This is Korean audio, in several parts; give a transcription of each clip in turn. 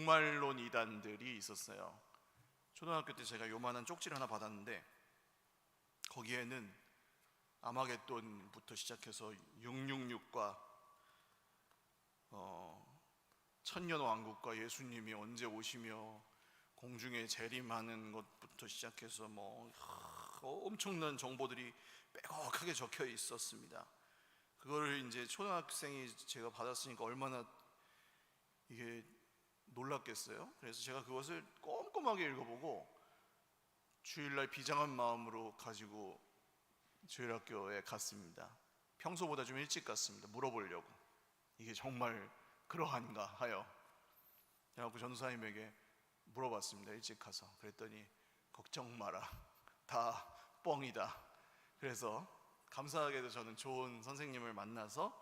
종말론 이단들이 있었어요. 초등학교 때 제가 요만한 쪽지를 하나 받았는데 거기에는 아마겟돈부터 시작해서 666과 천년왕국과 예수님이 언제 오시며 공중에 재림하는 것부터 시작해서 엄청난 정보들이 빼곡하게 적혀 있었습니다. 그거를 이제 초등학생이 제가 받았으니까 얼마나 이게 놀랐겠어요. 그래서 제가 그것을 꼼꼼하게 읽어보고 주일날 비장한 마음으로 가지고 주일학교에 갔습니다. 평소보다 좀 일찍 갔습니다. 물어보려고 이게 정말 그러한가 하여. 그래서 전도사님에게 물어봤습니다. 일찍 가서. 그랬더니 걱정 마라, 다 뻥이다. 그래서 감사하게도 저는 좋은 선생님을 만나서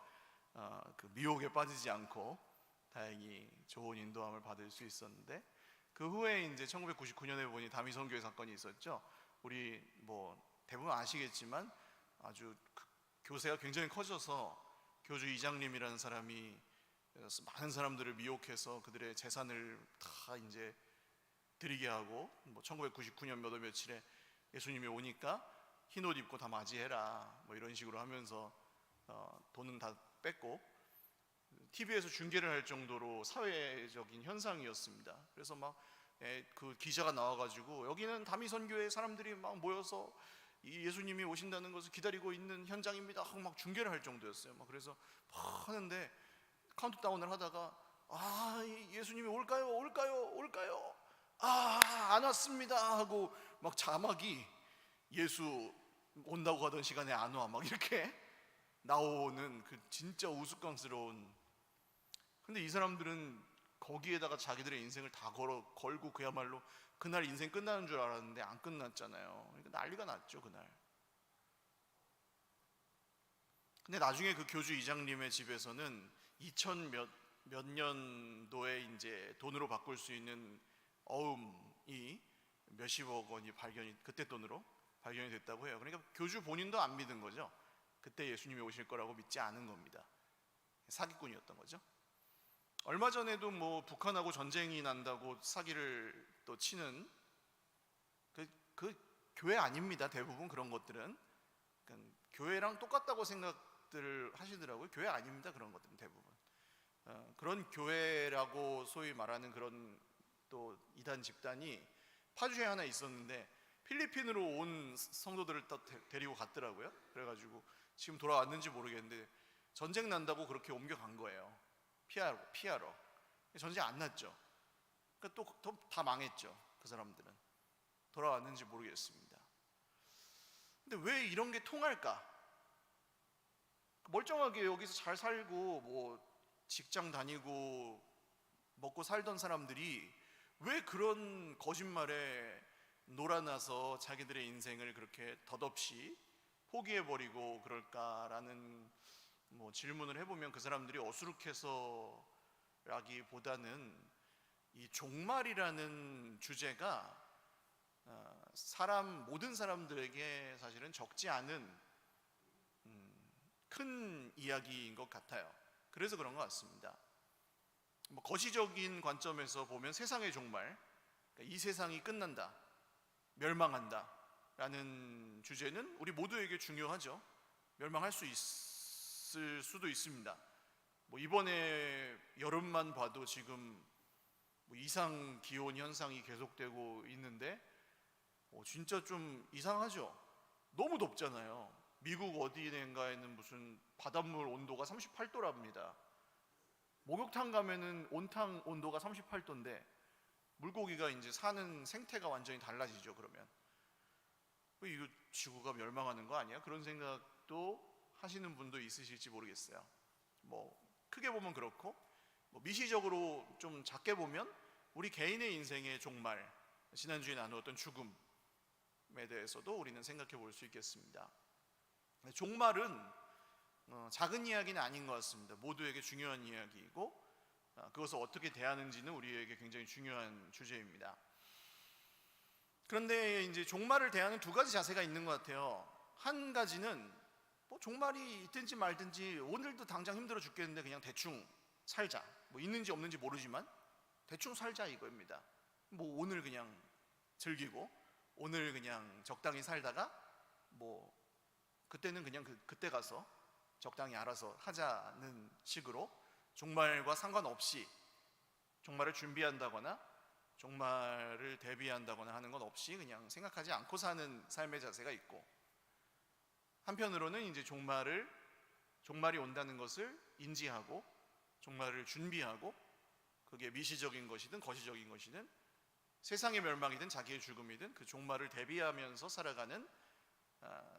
그 미혹에 빠지지 않고 다행히 좋은 인도함을 받을 수 있었는데, 그 후에 이제 1999년에 보니 다미선교회 사건이 있었죠. 우리 대부분 아시겠지만 아주 교세가 굉장히 커져서 교주 이장님이라는 사람이 많은 사람들을 미혹해서 그들의 재산을 다 이제 드리게 하고 1999년 몇 월 며칠에 예수님이 오니까 흰 옷 입고 다 맞이해라 이런 식으로 하면서 돈은 다 뺐고 TV에서 중계를 할 정도로 사회적인 현상이었습니다. 그래서 그 기자가 나와가지고 여기는 다미선교회 사람들이 막 모여서 이 예수님이 오신다는 것을 기다리고 있는 현장입니다 하고 막 중계를 할 정도였어요. 그래서 막 하는데 카운트다운을 하다가 예수님이 올까요? 안 왔습니다 하고 막 자막이 예수 온다고 하던 시간에 안 와 막 이렇게 나오는 그 진짜 우스꽝스러운. 근데 이 사람들은 거기에다가 자기들의 인생을 다 걸고 그야말로 그날 인생 끝나는 줄 알았는데 안 끝났잖아요. 그러니까 난리가 났죠 그날. 근데 나중에 그 교주 이장님의 집에서는 2000 몇 년도에 이제 돈으로 바꿀 수 있는 어음이 몇십억 원이 그때 돈으로 발견이 됐다고 해요. 그러니까 교주 본인도 안 믿은 거죠. 그때 예수님이 오실 거라고 믿지 않은 겁니다. 사기꾼이었던 거죠. 얼마 전에도 북한하고 전쟁이 난다고 사기를 또 치는 그 교회 아닙니다. 대부분 그런 것들은 그러니까 교회랑 똑같다고 생각들을 하시더라고요. 교회 아닙니다. 그런 것들은 대부분 그런 교회라고 소위 말하는 그런 또 이단 집단이 파주에 하나 있었는데 필리핀으로 온 성도들을 또 데리고 갔더라고요. 그래가지고 지금 돌아왔는지 모르겠는데 전쟁 난다고 그렇게 옮겨간 거예요. 피하러. 전쟁 안 났죠. 그러니까 또 다 망했죠. 그 사람들은 돌아왔는지 모르겠습니다. 근데 왜 이런 게 통할까? 멀쩡하게 여기서 잘 살고 직장 다니고 먹고 살던 사람들이 왜 그런 거짓말에 놀아나서 자기들의 인생을 그렇게 덧없이 포기해버리고 그럴까라는 질문을 해보면 그 사람들이 어수룩해서라기보다는 이 종말이라는 주제가 모든 사람들에게 사실은 적지 않은 큰 이야기인 것 같아요. 그래서 그런 것 같습니다. 거시적인 관점에서 보면 세상의 종말, 그러니까 이 세상이 끝난다, 멸망한다 라는 주제는 우리 모두에게 중요하죠. 멸망할 수 있을 수도 있습니다. 이번에 여름만 봐도 지금 이상 기온 현상이 계속되고 있는데 진짜 좀 이상하죠. 너무 덥잖아요. 미국 어디인가에는 무슨 바닷물 온도가 38도랍니다. 목욕탕 가면은 온탕 온도가 38도인데 물고기가 이제 사는 생태가 완전히 달라지죠. 그러면 이거 지구가 멸망하는 거 아니야? 그런 생각도 하시는 분도 있으실지 모르겠어요. 크게 보면 그렇고 미시적으로 좀 작게 보면 우리 개인의 인생의 종말, 지난주에 나누었던 죽음에 대해서도 우리는 생각해 볼 수 있겠습니다. 종말은 작은 이야기는 아닌 것 같습니다. 모두에게 중요한 이야기이고 그것을 어떻게 대하는지는 우리에게 굉장히 중요한 주제입니다. 그런데 이제 종말을 대하는 두 가지 자세가 있는 것 같아요. 한 가지는 종말이 있든지 말든지 오늘도 당장 힘들어 죽겠는데 그냥 대충 살자. 있는지 없는지 모르지만 대충 살자 이거입니다. 뭐 오늘 그냥 즐기고 오늘 그냥 적당히 살다가 뭐 그때는 그냥 그때 가서 적당히 알아서 하자는 식으로 종말과 상관없이 종말을 준비한다거나 종말을 대비한다거나 하는 건 없이 그냥 생각하지 않고 사는 삶의 자세가 있고, 한편으로는 이제 종말이 온다는 것을 인지하고 종말을 준비하고, 그게 미시적인 것이든 거시적인 것이든 세상의 멸망이든 자기의 죽음이든 그 종말을 대비하면서 살아가는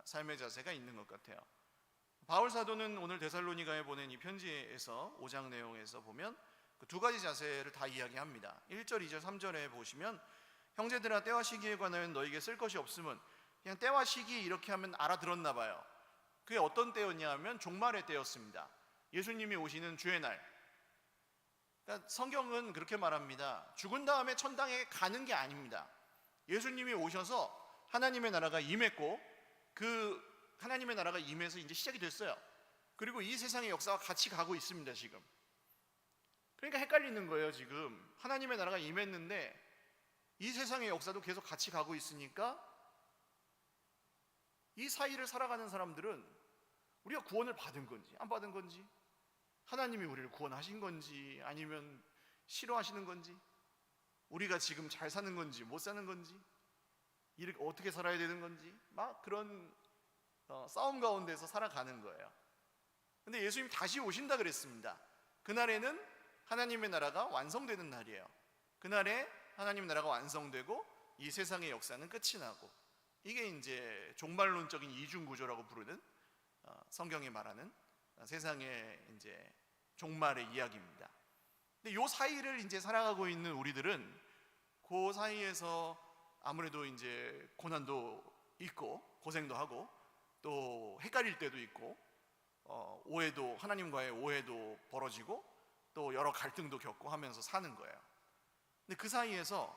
삶의 자세가 있는 것 같아요. 바울 사도는 오늘 데살로니가에 보낸 이 편지에서 5장 내용에서 보면 그 두 가지 자세를 다 이야기합니다. 1절, 2절, 3절에 보시면 형제들아 때와 시기에 관하여 너에게 쓸 것이 없음은, 그냥 때와 시기 이렇게 하면 알아들었나 봐요. 그게 어떤 때였냐 하면 종말의 때였습니다. 예수님이 오시는 주의 날. 그러니까 성경은 그렇게 말합니다. 죽은 다음에 천당에 가는 게 아닙니다. 예수님이 오셔서 하나님의 나라가 임했고, 그 하나님의 나라가 임해서 이제 시작이 됐어요. 그리고 이 세상의 역사와 같이 가고 있습니다 지금. 그러니까 헷갈리는 거예요. 지금 하나님의 나라가 임했는데 이 세상의 역사도 계속 같이 가고 있으니까 이 사이를 살아가는 사람들은 우리가 구원을 받은 건지 안 받은 건지, 하나님이 우리를 구원하신 건지 아니면 싫어하시는 건지, 우리가 지금 잘 사는 건지 못 사는 건지, 이렇게 어떻게 살아야 되는 건지, 막 그런 싸움 가운데서 살아가는 거예요. 근데 예수님이 다시 오신다 그랬습니다. 그날에는 하나님의 나라가 완성되는 날이에요. 그날에 하나님의 나라가 완성되고 이 세상의 역사는 끝이 나고, 이게 이제 종말론적인 이중구조라고 부르는 성경이 말하는 세상의 이제 종말의 이야기입니다. 근데 요 사이를 이제 살아가고 있는 우리들은 그 사이에서 아무래도 이제 고난도 있고 고생도 하고 또 헷갈릴 때도 있고 오해도, 하나님과의 오해도 벌어지고 또 여러 갈등도 겪고 하면서 사는 거예요. 근데 그 사이에서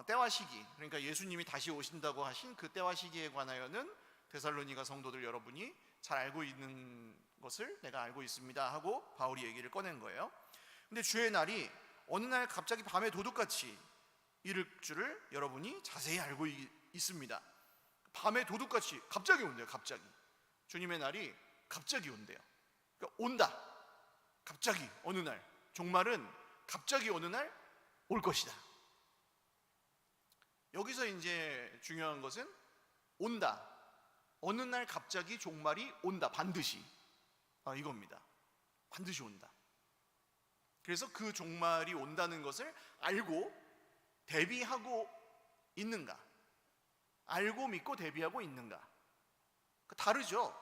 때와 시기, 그러니까 예수님이 다시 오신다고 하신 그 때와 시기에 관하여는 데살로니가 성도들 여러분이 잘 알고 있는 것을 내가 알고 있습니다 하고 바울이 얘기를 꺼낸 거예요. 근데 주의 날이 어느 날 갑자기 밤에 도둑같이 이를 줄을 여러분이 자세히 알고 있습니다. 밤에 도둑같이 갑자기 온대요. 갑자기 주님의 날이 갑자기 온대요. 그러니까 온다. 갑자기 어느 날, 종말은 갑자기 어느 날 올 것이다. 여기서 이제 중요한 것은 온다. 어느 날 갑자기 종말이 온다. 반드시. 이겁니다. 반드시 온다. 그래서 그 종말이 온다는 것을 알고 대비하고 있는가? 알고 믿고 대비하고 있는가? 다르죠.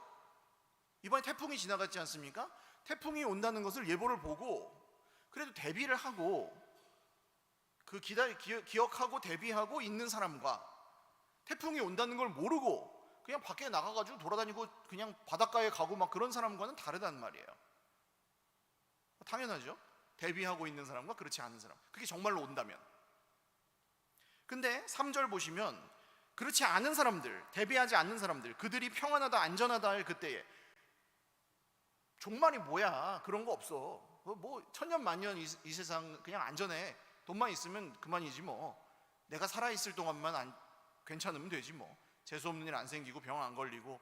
이번에 태풍이 지나갔지 않습니까? 태풍이 온다는 것을 예보를 보고 그래도 대비를 하고 그 기억하고 대비하고 있는 사람과, 태풍이 온다는 걸 모르고 그냥 밖에 나가가지고 돌아다니고 그냥 바닷가에 가고 막 그런 사람과는 다르단 말이에요. 당연하죠. 대비하고 있는 사람과 그렇지 않은 사람, 그게 정말로 온다면. 근데 3절 보시면 그렇지 않은 사람들, 대비하지 않는 사람들, 그들이 평안하다 안전하다 할 그때에 종말이 뭐야, 그런 거 없어. 뭐 천년만년 이 세상 그냥 안전해. 돈만 있으면 그만이지 뭐. 내가 살아있을 동안만 괜찮으면 되지 뭐. 재수없는 일 안 생기고 병 안 걸리고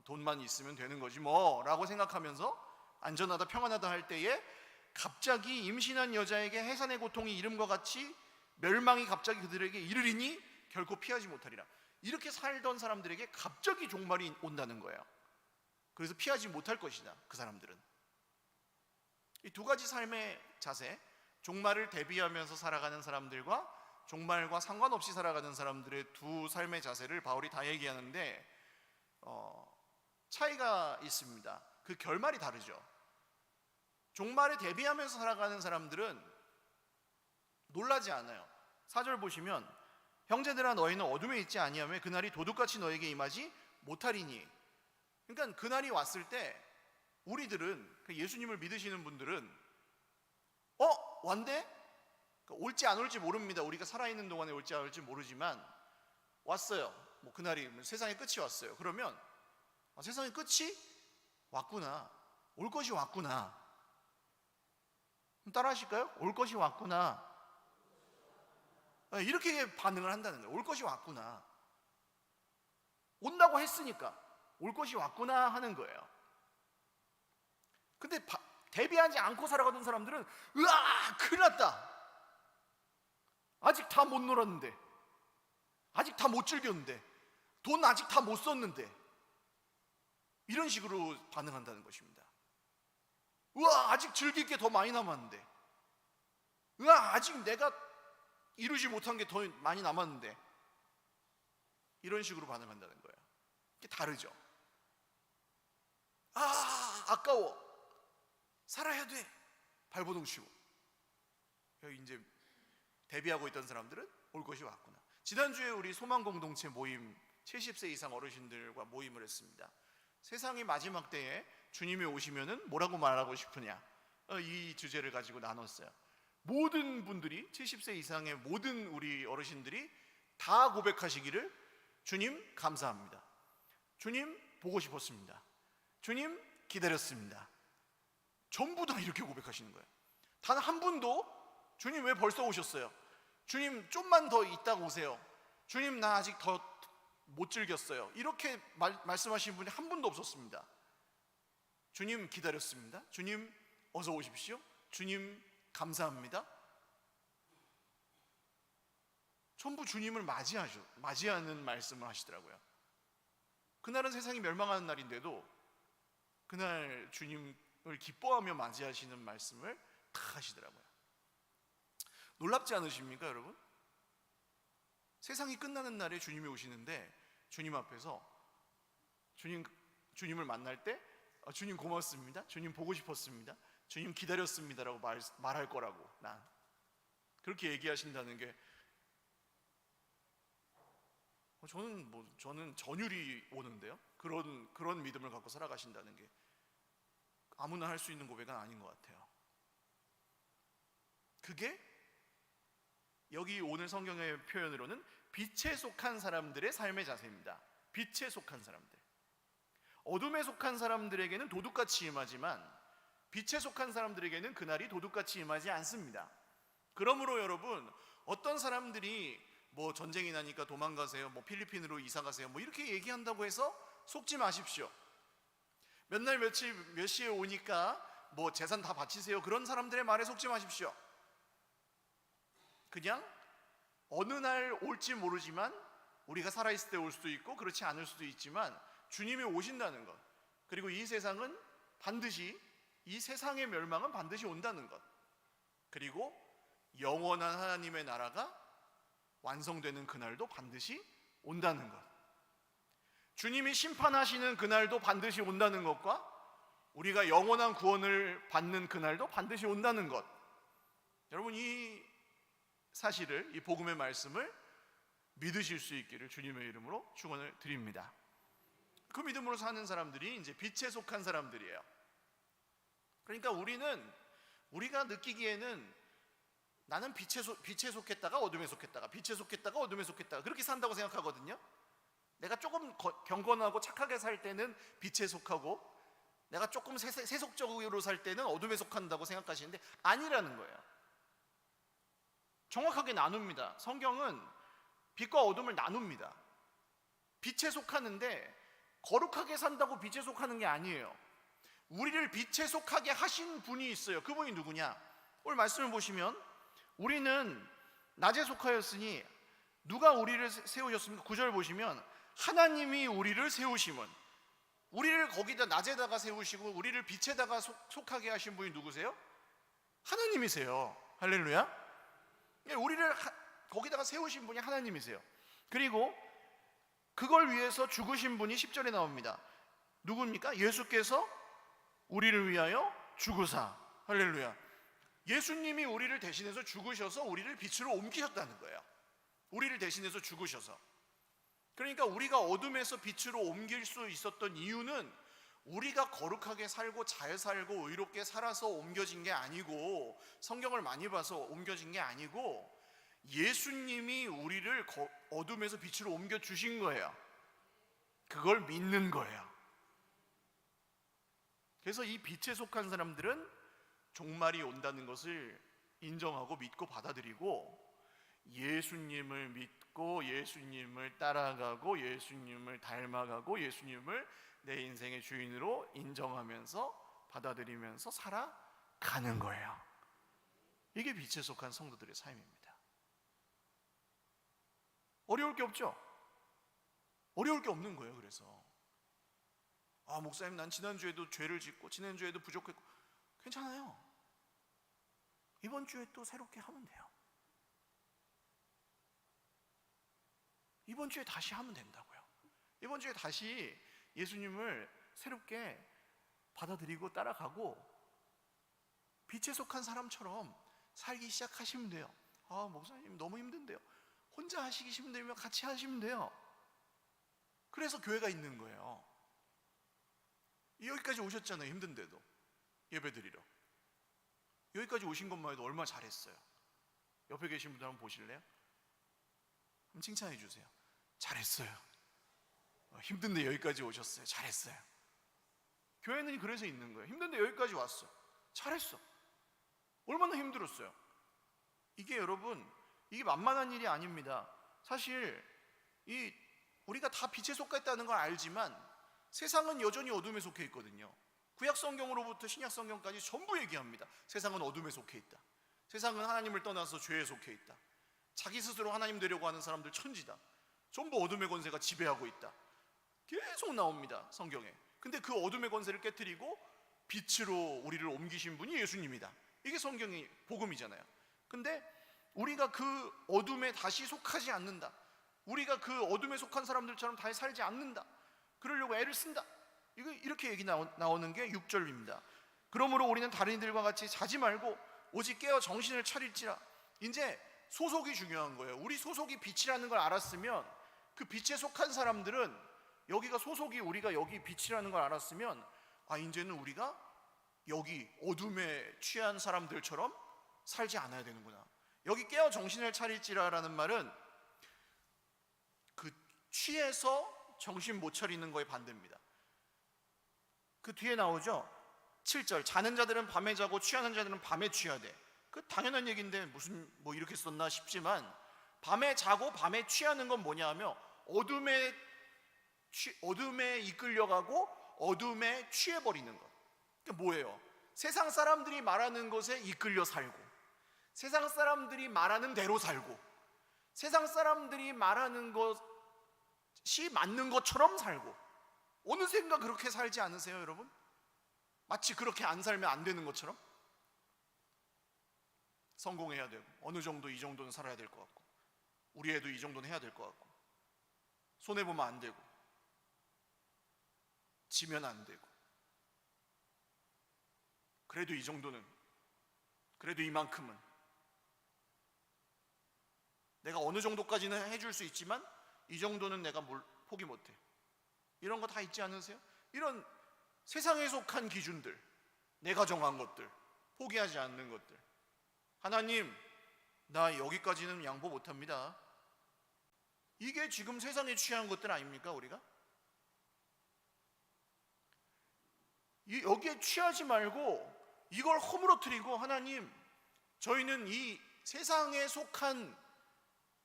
돈만 있으면 되는 거지 뭐 라고 생각하면서 안전하다 평안하다 할 때에 갑자기 임신한 여자에게 해산의 고통이 이름과 같이 멸망이 갑자기 그들에게 이르리니 결코 피하지 못하리라. 이렇게 살던 사람들에게 갑자기 종말이 온다는 거예요. 그래서 피하지 못할 것이다. 그 사람들은 이 두 가지 삶의 자세, 종말을 대비하면서 살아가는 사람들과 종말과 상관없이 살아가는 사람들의 두 삶의 자세를 바울이 다 얘기하는데 차이가 있습니다. 그 결말이 다르죠. 종말에 대비하면서 살아가는 사람들은 놀라지 않아요. 4절 보시면 형제들아 너희는 어둠에 있지 아니하며 그날이 도둑같이 너에게 임하지 못하리니. 그러니까 그날이 왔을 때 우리들은, 예수님을 믿으시는 분들은 왔네? 올지 안 올지 모릅니다. 우리가 살아있는 동안에 올지 안 올지 모르지만 왔어요. 뭐 그날이 세상의 끝이 왔어요. 그러면 세상의 끝이 왔구나, 올 것이 왔구나. 따라 하실까요? 올 것이 왔구나. 이렇게 반응을 한다는 거예요. 올 것이 왔구나. 온다고 했으니까 올 것이 왔구나 하는 거예요. 근데 대비하지 않고 살아가던 사람들은 으아 큰일 났다. 아직 다 못 놀았는데, 아직 다 못 즐겼는데, 돈 아직 다 못 썼는데, 이런 식으로 반응한다는 것입니다. 우와 아직 즐길 게 더 많이 남았는데, 우와 아직 내가 이루지 못한 게 더 많이 남았는데, 이런 식으로 반응한다는 거예요. 이게 다르죠. 아까워, 살아야 돼, 발버둥 치고. 여기 이제 대비하고 있던 사람들은 올 것이 왔구나. 지난주에 우리 소망공동체 모임 70세 이상 어르신들과 모임을 했습니다. 세상의 마지막 때에 주님이 오시면은 뭐라고 말하고 싶으냐, 이 주제를 가지고 나눴어요. 모든 분들이, 70세 이상의 모든 우리 어르신들이 다 고백하시기를 주님 감사합니다, 주님 보고 싶었습니다, 주님 기다렸습니다. 전부 다 이렇게 고백하시는 거예요. 단 한 분도 주님 왜 벌써 오셨어요? 주님 좀만 더 있다가 오세요. 주님 나 아직 더 못 즐겼어요. 이렇게 말씀하시는 분이 한 분도 없었습니다. 주님 기다렸습니다, 주님 어서 오십시오, 주님 감사합니다. 전부 주님을 맞이하는 말씀을 하시더라고요. 그날은 세상이 멸망하는 날인데도 그날 주님을 기뻐하며 맞이하시는 말씀을 다 하시더라고요. 놀랍지 않으십니까 여러분? 세상이 끝나는 날에 주님이 오시는데 주님 앞에서 주님을 만날 때 주님 고맙습니다, 주님 보고 싶었습니다, 주님 기다렸습니다라고 말할 거라고 난 그렇게 얘기하신다는 게 저는 전율이 오는데요. 그런 믿음을 갖고 살아가신다는 게 아무나 할 수 있는 고백은 아닌 것 같아요. 그게 여기 오늘 성경의 표현으로는 빛에 속한 사람들의 삶의 자세입니다. 빛에 속한 사람들. 어둠에 속한 사람들에게는 도둑같이 임하지만 빛에 속한 사람들에게는 그날이 도둑같이 임하지 않습니다. 그러므로 여러분, 어떤 사람들이 뭐 전쟁이 나니까 도망가세요, 뭐 필리핀으로 이사가세요, 뭐 이렇게 얘기한다고 해서 속지 마십시오. 몇 날 며칠 몇 시에 오니까 뭐 재산 다 바치세요, 그런 사람들의 말에 속지 마십시오. 그냥 어느 날 올지 모르지만 우리가 살아있을 때 올 수도 있고 그렇지 않을 수도 있지만 주님이 오신다는 것, 그리고 이 세상은 반드시, 이 세상의 멸망은 반드시 온다는 것, 그리고 영원한 하나님의 나라가 완성되는 그날도 반드시 온다는 것, 주님이 심판하시는 그날도 반드시 온다는 것과 우리가 영원한 구원을 받는 그날도 반드시 온다는 것, 여러분 이 사실을, 이 복음의 말씀을 믿으실 수 있기를 주님의 이름으로 축원을 드립니다. 그 믿음으로 사는 사람들이 이제 빛에 속한 사람들이에요. 그러니까 우리가 느끼기에는 나는 빛에 속했다가 어둠에 속했다가, 빛에 속했다가 어둠에 속했다가 그렇게 산다고 생각하거든요. 내가 조금 경건하고 착하게 살 때는 빛에 속하고, 내가 조금 세속적으로 살 때는 어둠에 속한다고 생각하시는데 아니라는 거예요. 정확하게 나눕니다. 성경은 빛과 어둠을 나눕니다. 빛에 속하는데 거룩하게 산다고 빛에 속하는 게 아니에요. 우리를 빛에 속하게 하신 분이 있어요. 그분이 누구냐? 오늘 말씀을 보시면 우리는 낮에 속하였으니 누가 우리를 세우셨습니까? 9절 보시면 하나님이 우리를 세우심은, 우리를 거기다 낮에다가 세우시고 우리를 빛에다가 속하게 하신 분이 누구세요? 하나님이세요. 할렐루야. 우리를 거기다가 세우신 분이 하나님이세요. 그리고 그걸 위해서 죽으신 분이 10절에 나옵니다. 누굽니까? 예수께서 우리를 위하여 죽으사. 할렐루야. 예수님이 우리를 대신해서 죽으셔서 우리를 빛으로 옮기셨다는 거예요. 우리를 대신해서 죽으셔서. 그러니까 우리가 어둠에서 빛으로 옮길 수 있었던 이유는 우리가 거룩하게 살고 잘 살고 의롭게 살아서 옮겨진 게 아니고, 성경을 많이 봐서 옮겨진 게 아니고, 예수님이 우리를 어둠에서 빛으로 옮겨 주신 거예요. 그걸 믿는 거예요. 그래서 이 빛에 속한 사람들은 종말이 온다는 것을 인정하고 믿고 받아들이고, 예수님을 믿고 예수님을 따라가고 예수님을 닮아가고 예수님을 내 인생의 주인으로 인정하면서 받아들이면서 살아가는 거예요. 이게 빛에 속한 성도들의 삶입니다. 어려울 게 없죠? 어려울 게 없는 거예요. 그래서 목사님, 난 지난주에도 죄를 짓고 지난주에도 부족했고, 괜찮아요. 이번 주에 또 새롭게 하면 돼요. 이번 주에 다시 하면 된다고요. 이번 주에 다시 예수님을 새롭게 받아들이고 따라가고 빛에 속한 사람처럼 살기 시작하시면 돼요. 목사님 너무 힘든데요. 혼자 하시기 힘들면 같이 하시면 돼요. 그래서 교회가 있는 거예요. 여기까지 오셨잖아요. 힘든데도 예배드리러. 여기까지 오신 것만 해도 얼마나 잘했어요. 옆에 계신 분들 한번 보실래요? 한번 칭찬해 주세요. 잘했어요. 힘든데 여기까지 오셨어요. 잘했어요. 교회는 그래서 있는 거예요. 힘든데 여기까지 왔어. 잘했어. 얼마나 힘들었어요. 이게 여러분, 이게 만만한 일이 아닙니다. 사실 우리가 다 빛에 속했다는 걸 알지만 세상은 여전히 어둠에 속해 있거든요. 구약 성경으로부터 신약 성경까지 전부 얘기합니다. 세상은 어둠에 속해 있다. 세상은 하나님을 떠나서 죄에 속해 있다. 자기 스스로 하나님 되려고 하는 사람들 천지다. 전부 어둠의 권세가 지배하고 있다. 계속 나옵니다, 성경에. 근데 그 어둠의 권세를 깨트리고 빛으로 우리를 옮기신 분이 예수님이다. 이게 성경의 복음이잖아요. 근데 우리가 그 어둠에 다시 속하지 않는다. 우리가 그 어둠에 속한 사람들처럼 다시 살지 않는다. 그러려고 애를 쓴다. 이렇게 얘기 나오는 게 6절입니다. 그러므로 우리는 다른 이들과 같이 자지 말고 오직 깨어 정신을 차릴지라. 이제 소속이 중요한 거예요. 우리 소속이 빛이라는 걸 알았으면, 그 빛에 속한 사람들은, 여기가 소속이 우리가 여기 빛이라는 걸 알았으면, 이제는 우리가 여기 어둠에 취한 사람들처럼 살지 않아야 되는구나. 여기 깨어 정신을 차릴지라라는 말은 그 취해서 정신 못 차리는 거에 반대입니다. 그 뒤에 나오죠. 7절, 자는 자들은 밤에 자고 취하는 자들은 밤에 취하되. 그 당연한 얘기인데 무슨 이렇게 썼나 싶지만, 밤에 자고 밤에 취하는 건 뭐냐 하면 어둠에 이끌려가고 어둠에 취해버리는 것. 그게 뭐예요? 세상 사람들이 말하는 것에 이끌려 살고, 세상 사람들이 말하는 대로 살고, 세상 사람들이 말하는 것이 맞는 것처럼 살고. 어느샌가 그렇게 살지 않으세요, 여러분? 마치 그렇게 안 살면 안 되는 것처럼. 성공해야 되고, 어느 정도 이 정도는 살아야 될 것 같고, 우리 애도 이 정도는 해야 될 것 같고, 손해보면 안 되고, 지면 안 되고, 그래도 이 정도는, 그래도 이만큼은 내가 어느 정도까지는 해줄 수 있지만 이 정도는 내가 포기 못해. 이런 거 다 있지 않으세요? 이런 세상에 속한 기준들, 내가 정한 것들, 포기하지 않는 것들. 하나님, 나 여기까지는 양보 못합니다. 이게 지금 세상에 취한 것들 아닙니까, 우리가? 여기에 취하지 말고 이걸 허물어뜨리고, 하나님, 저희는 이 세상에 속한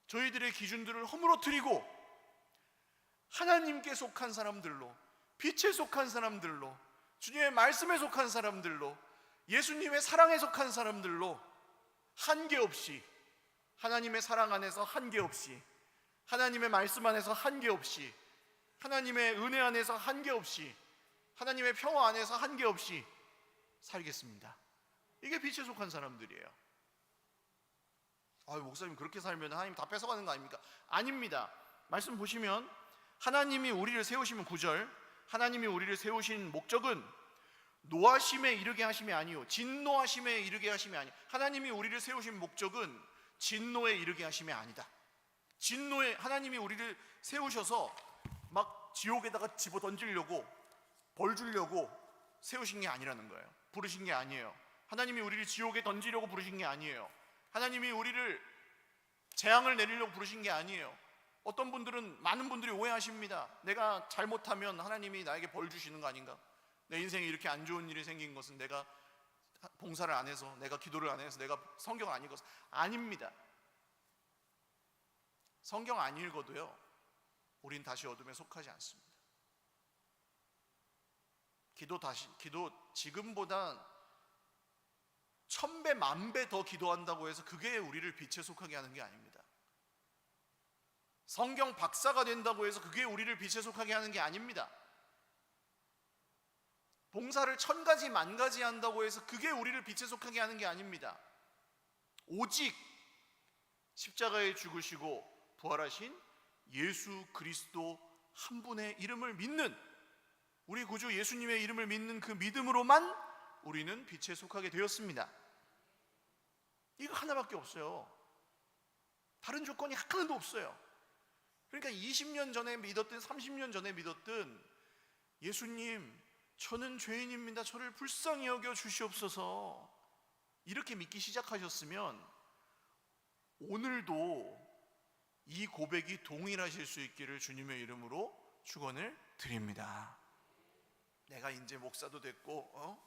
저희들의 기준들을 허물어뜨리고 하나님께 속한 사람들로, 빛에 속한 사람들로, 주님의 말씀에 속한 사람들로, 예수님의 사랑에 속한 사람들로, 한계없이 하나님의 사랑 안에서 한계없이, 하나님의 말씀 안에서 한계없이, 하나님의 은혜 안에서 한계없이, 하나님의 평화 안에서 한계없이 살겠습니다. 이게 빛에 속한 사람들이에요. 목사님 그렇게 살면 하나님 다 뺏어가는 거 아닙니까? 아닙니다. 말씀 보시면 하나님이 우리를 세우시면 9절, 하나님이 우리를 세우신 목적은 노하심에 이르게 하심이 아니요 진노하심에 이르게 하심이 아니요. 하나님이 우리를 세우신 목적은 진노에 이르게 하심이 아니다. 진노에, 하나님이 우리를 세우셔서 막 지옥에다가 집어 던지려고, 벌 주려고 세우신 게 아니라는 거예요. 부르신 게 아니에요. 하나님이 우리를 지옥에 던지려고 부르신 게 아니에요. 하나님이 우리를 재앙을 내리려고 부르신 게 아니에요. 어떤 분들은, 많은 분들이 오해하십니다. 내가 잘못하면 하나님이 나에게 벌 주시는 거 아닌가? 내 인생에 이렇게 안 좋은 일이 생긴 것은 내가 봉사를 안 해서, 내가 기도를 안 해서, 내가 성경을 안 읽어서. 아닙니다. 성경 안 읽어도요, 우린 다시 어둠에 속하지 않습니다. 기도 지금보다 1000배, 10,000배 더 기도한다고 해서 그게 우리를 빛에 속하게 하는 게 아닙니다. 성경 박사가 된다고 해서 그게 우리를 빛에 속하게 하는 게 아닙니다. 봉사를 1000가지, 10,000가지 한다고 해서 그게 우리를 빛에 속하게 하는 게 아닙니다. 오직 십자가에 죽으시고 부활하신 예수 그리스도 한 분의 이름을 믿는, 우리 구주 예수님의 이름을 믿는 그 믿음으로만 우리는 빛에 속하게 되었습니다. 이거 하나밖에 없어요. 다른 조건이 하나도 없어요. 그러니까 20년 전에 믿었든 30년 전에 믿었든, 예수님 저는 죄인입니다, 저를 불쌍히 여겨 주시옵소서, 이렇게 믿기 시작하셨으면 오늘도 이 고백이 동일하실 수 있기를 주님의 이름으로 축원을 드립니다. 내가 이제 목사도 됐고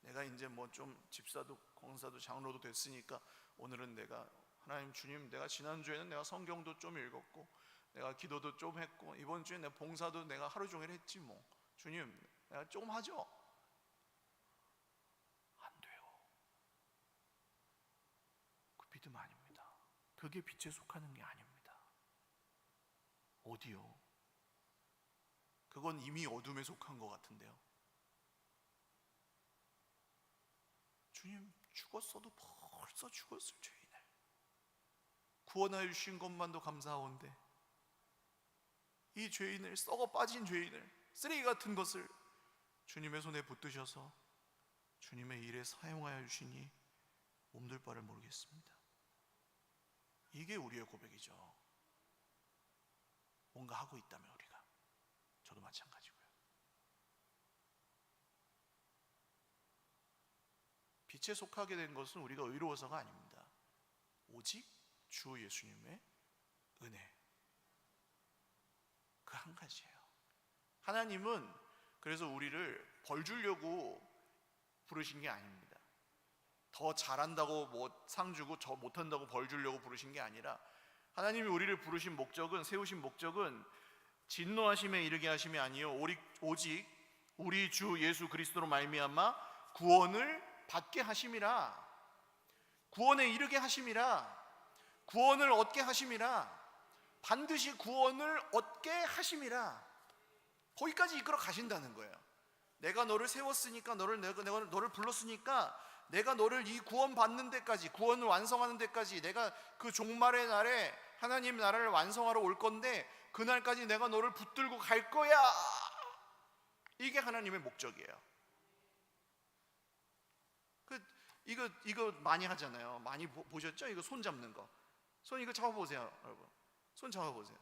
내가 이제 뭐 좀 집사도 권사도 장로도 됐으니까 오늘은 내가, 하나님 주님, 내가 지난주에는 내가 성경도 좀 읽었고 내가 기도도 좀 했고 이번 주에 내가 봉사도 내가 하루 종일 했지 뭐, 주님 내가 조금 하죠. 안 돼요. 그 믿음 아닙니다. 그게 빛에 속하는 게 아닙니다. 어디요? 그건 이미 어둠에 속한 것 같은데요. 주님 죽었어도 벌써 죽었을 죄인을 구원하여 주신 것만도 감사하온데, 이 죄인을, 썩어 빠진 죄인을, 쓰레기 같은 것을 주님의 손에 붙드셔서 주님의 일에 사용하여 주시니 몸둘 바를 모르겠습니다. 이게 우리의 고백이죠. 뭔가 하고 있다면 우리가, 저도 마찬가지고요. 빛에 속하게 된 것은 우리가 의로워서가 아닙니다. 오직 주 예수님의 은혜, 그 한 가지예요. 하나님은 그래서 우리를 벌 주려고 부르신 게 아닙니다. 더 잘한다고 뭐 상 주고 저 못한다고 벌 주려고 부르신 게 아니라, 하나님이 우리를 부르신 목적은, 세우신 목적은 진노하심에 이르게 하심이 아니요 오직 우리 주 예수 그리스도로 말미암아 구원을 받게 하심이라, 구원에 이르게 하심이라, 구원을 얻게 하심이라, 반드시 구원을 얻게 하심이라, 거기까지 이끌어 가신다는 거예요. 내가 너를 세웠으니까, 너를 불렀으니까 내가 너를 이 구원 받는 데까지, 구원을 완성하는 데까지, 내가 그 종말의 날에 하나님 나라를 완성하러 올 건데 그날까지 내가 너를 붙들고 갈 거야. 이게 하나님의 목적이에요. 이거 많이 하잖아요. 많이 보셨죠? 이거 손 잡는 거. 손 이거 잡아보세요, 여러분. 손 잡아보세요.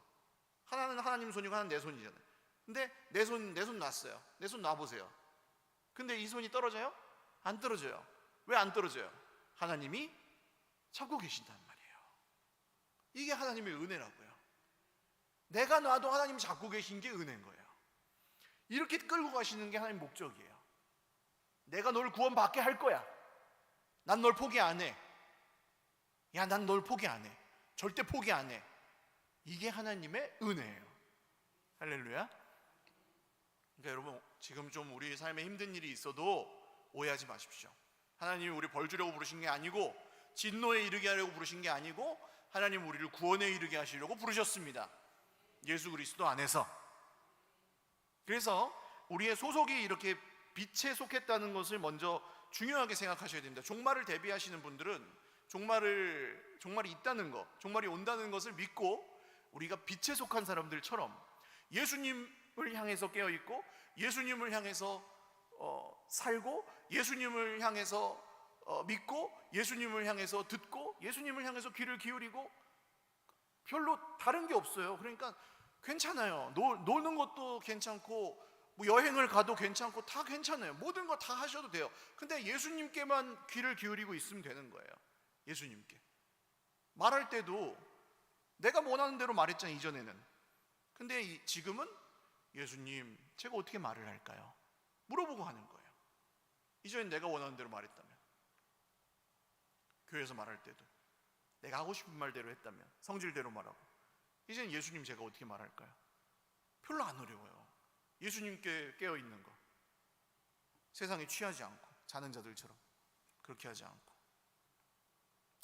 하나는 하나님 손이고 하나는 내 손이잖아요. 근데 내 손 놨어요. 내 손 놔보세요. 근데 이 손이 떨어져요? 안 떨어져요. 왜 안 떨어져요? 하나님이 잡고 계신단 말이에요. 이게 하나님의 은혜라고요. 내가 놔도 하나님이 잡고 계신 게 은혜인 거예요. 이렇게 끌고 가시는 게 하나님 목적이에요. 내가 널 구원받게 할 거야. 난 널 포기 안 해. 야, 난 널 포기 안 해. 절대 포기 안 해. 이게 하나님의 은혜예요. 할렐루야. 그러니까 여러분, 지금 좀 우리 삶에 힘든 일이 있어도 오해하지 마십시오. 하나님이 우리 벌 주려고 부르신 게 아니고, 진노에 이르게 하려고 부르신 게 아니고, 하나님 우리를 구원에 이르게 하시려고 부르셨습니다. 예수 그리스도 안에서. 그래서 우리의 소속이 이렇게 빛에 속했다는 것을 먼저 중요하게 생각하셔야 됩니다. 종말을 대비하시는 분들은 종말이 있다는 것, 종말이 온다는 것을 믿고 우리가 빛에 속한 사람들처럼 예수님을 향해서 깨어있고, 예수님을 향해서 살고, 예수님을 향해서 믿고, 예수님을 향해서 듣고, 예수님을 향해서 귀를 기울이고, 별로 다른 게 없어요. 그러니까 괜찮아요. 노는 것도 괜찮고, 뭐 여행을 가도 괜찮고, 다 괜찮아요. 모든 거 다 하셔도 돼요. 근데 예수님께만 귀를 기울이고 있으면 되는 거예요. 예수님께 말할 때도 내가 원하는 대로 말했잖아요, 이전에는. 근데 지금은 예수님, 제가 어떻게 말을 할까요? 물어보고 하는 거예요. 이전엔 내가 원하는 대로 말했다면, 교회에서 말할 때도 내가 하고 싶은 말대로 했다면, 성질대로 말하고, 이제는 예수님 제가 어떻게 말할까요? 별로 안 어려워요. 예수님께 깨어있는 거, 세상에 취하지 않고 자는 자들처럼 그렇게 하지 않고.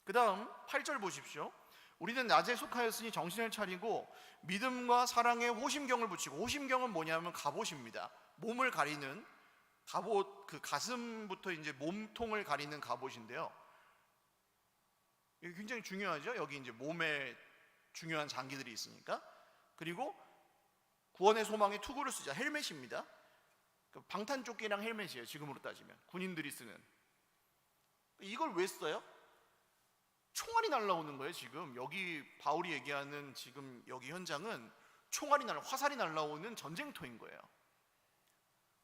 그 다음 8절 보십시오. 우리는 낮에 속하였으니 정신을 차리고 믿음과 사랑에 호심경을 붙이고, 호심경은 뭐냐면 갑옷입니다. 몸을 가리는 갑옷, 그 가슴부터 이제 몸통을 가리는 갑옷인데요. 이게 굉장히 중요하죠. 여기 이제 몸에 중요한 장기들이 있으니까. 그리고 구원의 소망의 투구를 쓰자. 헬멧입니다. 방탄조끼랑 헬멧이에요. 지금으로 따지면 군인들이 쓰는. 이걸 왜 써요? 총알이 날라오는 거예요. 지금 여기 바울이 얘기하는 지금 여기 현장은 화살이 날라오는 전쟁터인 거예요.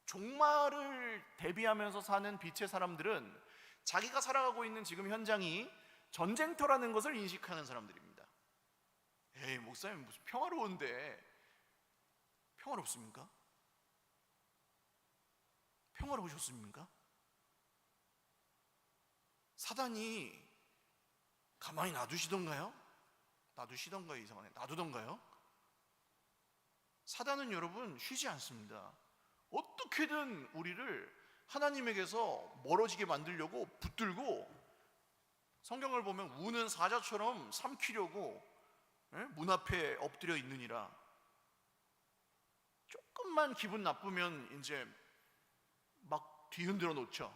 종말을 대비하면서 사는 빛의 사람들은 자기가 살아가고 있는 지금 현장이 전쟁터라는 것을 인식하는 사람들입니다. 에이, 목사님 무슨 평화로운데 평화롭습니까? 평화로우셨습니까? 사단이 가만히 놔두시던가요? 놔두시던가요? 이상하네. 놔두던가요? 사단은 여러분 쉬지 않습니다. 어떻게든 우리를 하나님에게서 멀어지게 만들려고 붙들고, 성경을 보면 우는 사자처럼 삼키려고 문 앞에 엎드려 있느니라. 조금만 기분 나쁘면 이제 막 뒤흔들어 놓죠.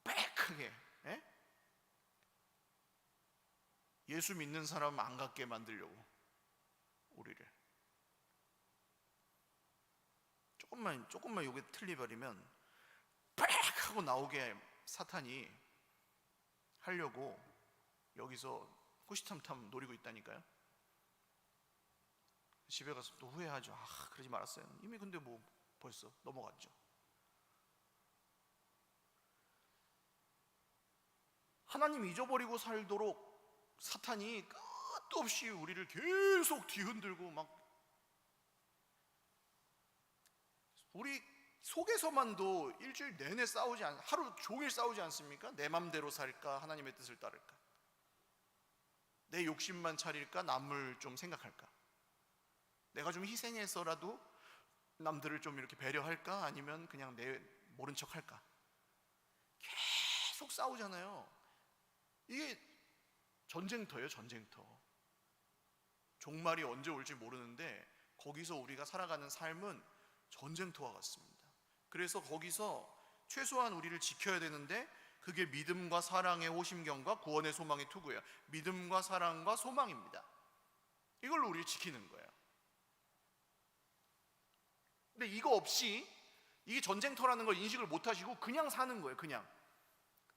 빽하게. 예수 믿는 사람 안 갖게 만들려고 우리를. 조금만 요게 틀려버리면 빽 하고 나오게 사탄이 하려고 여기서 호시탐탐 노리고 있다니까요. 집에 가서 또 후회하죠. 그러지 말았어요. 이미 근데 뭐 벌써 넘어갔죠. 하나님 잊어버리고 살도록 사탄이 끝도 없이 우리를 계속 뒤흔들고, 막 우리 속에서만도 일주일 내내 하루 종일 싸우지 않습니까? 내 맘대로 살까? 하나님의 뜻을 따를까? 내 욕심만 차릴까? 남을 좀 생각할까? 내가 좀 희생해서라도 남들을 좀 이렇게 배려할까? 아니면 그냥 내 모른 척 할까? 계속 싸우잖아요. 이게 전쟁터예요. 전쟁터. 종말이 언제 올지 모르는데 거기서 우리가 살아가는 삶은 전쟁터와 같습니다. 그래서 거기서 최소한 우리를 지켜야 되는데, 그게 믿음과 사랑의 호심경과 구원의 소망의 투구예요. 믿음과 사랑과 소망입니다. 이걸로 우리를 지키는 거예요. 근데 이거 없이, 이게 전쟁터라는 걸 인식을 못 하시고 그냥 사는 거예요. 그냥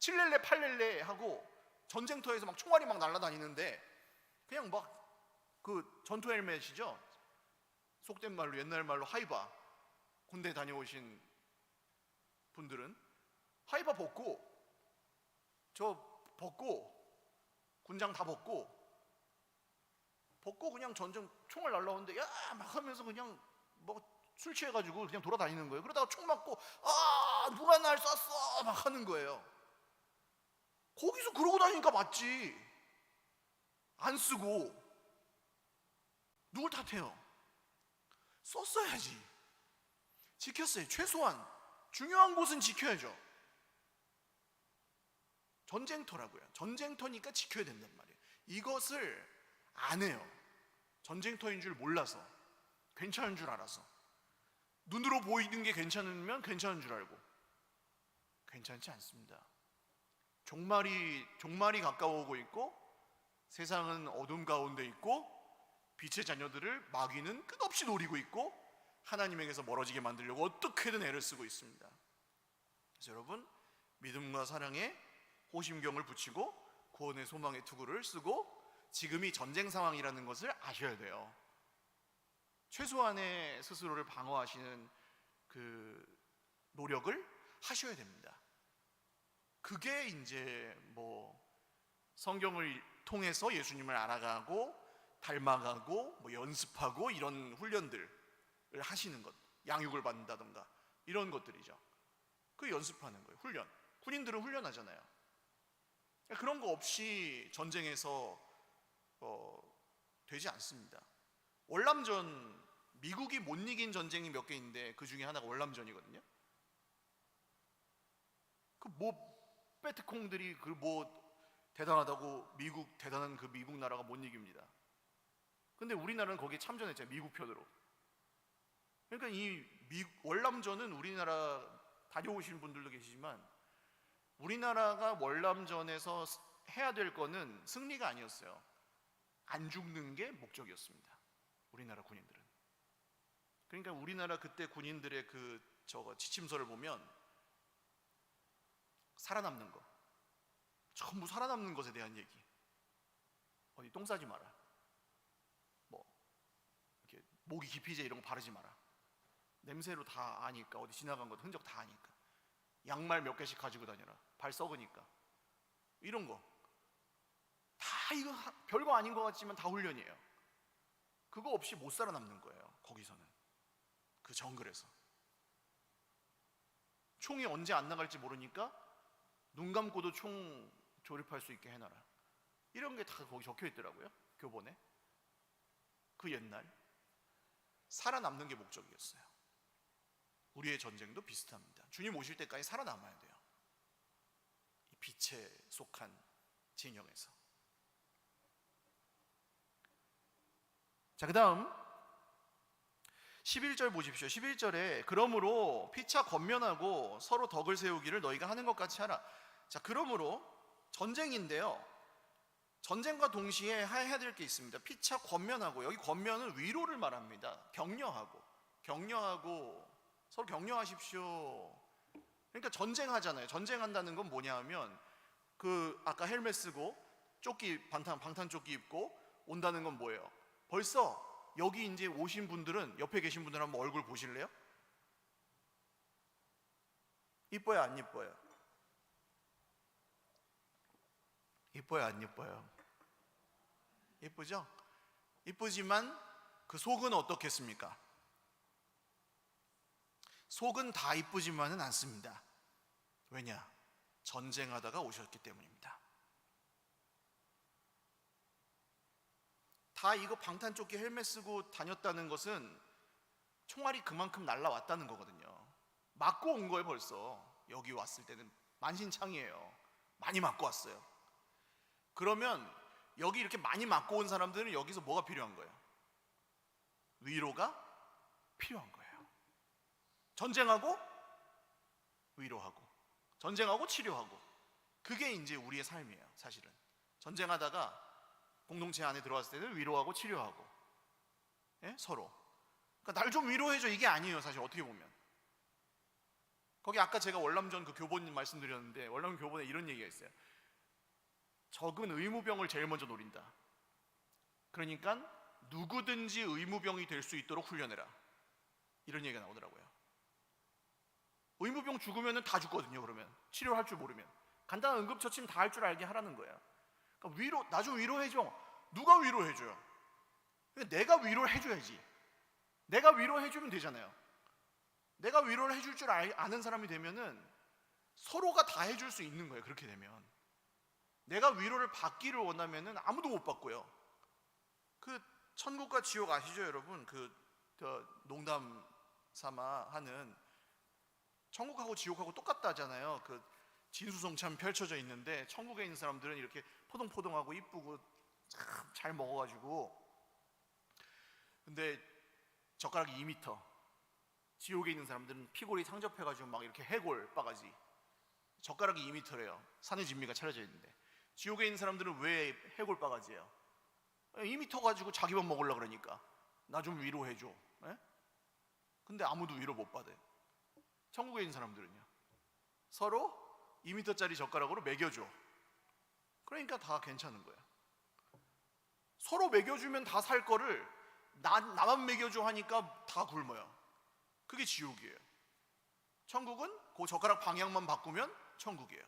칠렐레 팔렐레 하고 전쟁터에서 막 총알이 막 날아다니는데 그냥 막 그 전투 헬멧이죠. 속된 말로, 옛날 말로 하이바. 군대 다녀오신 분들은 하이바 벗고, 군장 다 벗고 그냥 전쟁 총알 날라오는데 야 막 하면서 그냥 뭐 술 취해가지고 그냥 돌아다니는 거예요. 그러다가 총 맞고 누가 날 쐈어 막 하는 거예요. 거기서 그러고 다니니까 맞지. 안 쓰고 누굴 탓해요? 썼어야지. 지켰어요. 최소한 중요한 곳은 지켜야죠. 전쟁터라고요. 전쟁터니까 지켜야 된단 말이에요. 이것을 안 해요. 전쟁터인 줄 몰라서, 괜찮은 줄 알아서. 눈으로 보이는 게 괜찮으면 괜찮은 줄 알고. 괜찮지 않습니다. 종말이 가까워오고 있고, 세상은 어둠 가운데 있고, 빛의 자녀들을 마귀는 끝없이 노리고 있고, 하나님에게서 멀어지게 만들려고 어떻게든 애를 쓰고 있습니다. 그래서 여러분, 믿음과 사랑에 호심경을 붙이고 구원의 소망의 투구를 쓰고 지금이 전쟁 상황이라는 것을 아셔야 돼요. 최소한의 스스로를 방어하시는 그 노력을 하셔야 됩니다. 그게 이제 뭐 성경을 통해서 예수님을 알아가고 닮아가고 뭐 연습하고 이런 훈련들을 하시는 것, 양육을 받는다던가 이런 것들이죠. 그 연습하는 거예요. 훈련. 군인들은 훈련하잖아요. 그런 거 없이 전쟁에서 되지 않습니다. 월남전, 미국이 못 이긴 전쟁이 몇 개 있는데 그 중에 하나가 월남전이거든요. 그 뭐 베트콩들이 그 뭐 대단하다고 미국 대단한 그 미국 나라가 못 이깁니다. 근데 우리나라는 거기에 참전했잖아요. 미국 편으로. 그러니까 이 월남전은 우리나라 다녀오신 분들도 계시지만 우리나라가 월남전에서 해야 될 거는 승리가 아니었어요. 안 죽는 게 목적이었습니다. 우리나라 군인들은. 그러니까 우리나라 그때 군인들의 그 지침서를 보면 살아남는 거, 전부 살아남는 것에 대한 얘기. 어디 똥 싸지 마라. 뭐 이렇게 모기 기피제 이런 거 바르지 마라. 냄새로 다 아니까, 어디 지나간 것 흔적 다 아니까. 양말 몇 개씩 가지고 다녀라. 발 썩으니까. 이런 거 다 이거 별거 아닌 것 같지만 다 훈련이에요. 그거 없이 못 살아남는 거예요. 거기서는 그 정글에서 총이 언제 안 나갈지 모르니까 눈 감고도 총 조립할 수 있게 해놔라. 이런 게 다 거기 적혀 있더라고요. 교본에. 그 옛날 살아남는 게 목적이었어요. 우리의 전쟁도 비슷합니다. 주님 오실 때까지 살아남아야 돼요. 이 빛에 속한 진영에서. 자, 그 다음 11절 보십시오. 11절에 그러므로 피차 권면하고 서로 덕을 세우기를 너희가 하는 것 같이 하라. 자, 그러므로 전쟁인데요, 전쟁과 동시에 해야 될 게 있습니다. 피차 권면하고, 여기 권면은 위로를 말합니다. 격려하고 서로 격려하십시오. 그러니까 전쟁하잖아요. 전쟁한다는 건 뭐냐 하면 그 아까 헬멧 쓰고 조끼 방탄 조끼 입고 온다는 건 뭐예요? 벌써 여기 이제 오신 분들은, 옆에 계신 분들 한번 얼굴 보실래요? 이뻐요, 안 이뻐요? 이뻐요, 안 이뻐요? 이쁘죠? 이쁘지만 그 속은 어떻겠습니까? 속은 다 이쁘지만은 않습니다. 왜냐? 전쟁하다가 오셨기 때문입니다. 다 이거 방탄조끼 헬멧 쓰고 다녔다는 것은 총알이 그만큼 날라왔다는 거거든요. 맞고 온 거예요. 벌써 여기 왔을 때는 만신창이에요. 많이 맞고 왔어요. 그러면 여기 이렇게 많이 맞고 온 사람들은 여기서 뭐가 필요한 거예요? 위로가 필요한 거예요. 전쟁하고 위로하고, 전쟁하고 치료하고, 그게 이제 우리의 삶이에요. 사실은 전쟁하다가 공동체 안에 들어왔을 때는 위로하고 치료하고, 예? 서로. 그러니까 날 좀 위로해줘, 이게 아니에요. 사실 어떻게 보면 거기 아까 제가 월남전 그 교본 말씀드렸는데, 월남 교본에 이런 얘기가 있어요. 적은 의무병을 제일 먼저 노린다. 그러니까 누구든지 의무병이 될 수 있도록 훈련해라, 이런 얘기가 나오더라고요. 의무병 죽으면 다 죽거든요. 그러면 치료할 줄 모르면 간단한 응급처치는 다 할 줄 알게 하라는 거예요. 그러니까 나 좀 위로해줘. 누가 위로해줘요? 내가 위로를 해줘야지. 내가 위로해주면 되잖아요. 내가 위로를 해줄 줄 아는 사람이 되면은 서로가 다 해줄 수 있는 거예요. 그렇게 되면 내가 위로를 받기를 원하면은 아무도 못 받고요. 그 천국과 지옥 아시죠, 여러분? 농담 삼아 하는, 천국하고 지옥하고 똑같다잖아요. 그 진수성찬 펼쳐져 있는데 천국에 있는 사람들은 이렇게 포동포동하고 이쁘고 참 잘 먹어가지고, 근데 젓가락이 2m, 지옥에 있는 사람들은 피골이 상접해가지고 막 이렇게 해골 바가지, 젓가락이 2m래요. 산의 진미가 차려져 있는데, 지옥에 있는 사람들은 왜 해골 바가지예요? 2m 가지고 자기만 먹으려고 그러니까 나 좀 위로해줘. 에? 근데 아무도 위로 못 받아요. 천국에 있는 사람들은요, 서로 2m짜리 젓가락으로 먹여줘. 그러니까 다 괜찮은 거야. 서로 먹여주면 다 살 거를 나만 먹여줘 하니까 다 굶어요. 그게 지옥이에요. 천국은 그 젓가락 방향만 바꾸면 천국이에요.